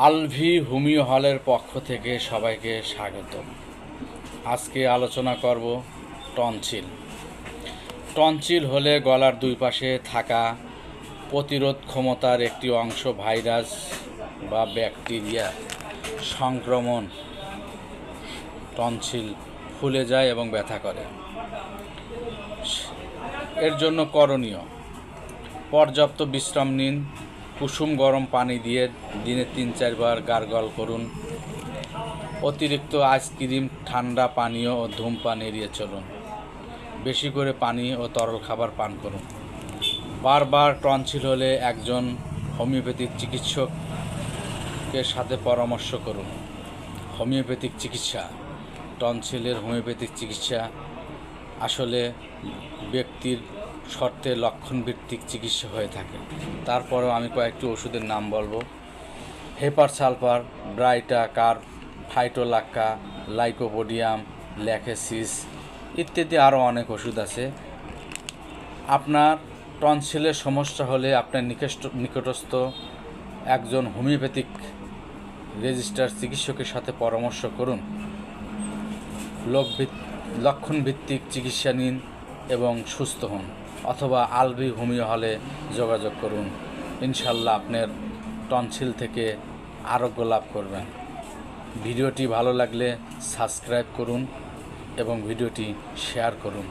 Alvi homeo হলের পক্ষ থেকে সবাইকে স্বাগতম। আজকে আলোচনা করব টনসিল। টনসিল হলে গলার দুই পাশে থাকা প্রতিরোধ ক্ষমতার একটি অংশ ভাইরাস বা ব্যাকটেরিয়া সংক্রমণ টনসিল ফুলে যায় এবং ব্যথা করে। এর জন্য করণীয়: পর্যাপ্ত বিশ্রাম নিন, কুসুম গরম পানি দিয়ে দিনে 3-4 বার গার্গল করুন, অতিরিক্ত আইসক্রিম, ঠান্ডা পানীয় ও ধূমপান এড়িয়ে চলুন, বেশি করে পানি ও তরল খাবার পান করুন। বারবার টনসিল হলে একজন হোমিওপ্যাথিক চিকিৎসকের সাথে পরামর্শ করুন। হোমিওপ্যাথিক চিকিৎসা: টনসিলের হোমিওপ্যাথিক চিকিৎসা আসলে ব্যক্তির শর্তে লক্ষণভিত্তিক চিকিৎসা হয়ে থাকে। তারপরেও আমি কয়েকটি ওষুধের নাম বলবো: hepar sulphur, ব্রাইটা carb, Phytolacca, lycopodium, Lachesis ইত্যাদি আরও অনেক ওষুধ আছে। আপনার টনসিলের সমস্যা হলে আপনার নিকটস্থ একজন হোমিওপ্যাথিক রেজিস্টার চিকিৎসকের সাথে পরামর্শ করুন। লক্ষণভিত্তিক চিকিৎসা নিন এবং সুস্থ হন, অথবা আলভি হোমিও হলে যোগাযোগ করুন। ইনশাল্লাহ আপনার টনসিল থেকে আরোগ্য লাভ করবেন। ভিডিওটি ভালো লাগলে সাবস্ক্রাইব করুন এবং ভিডিওটি শেয়ার করুন।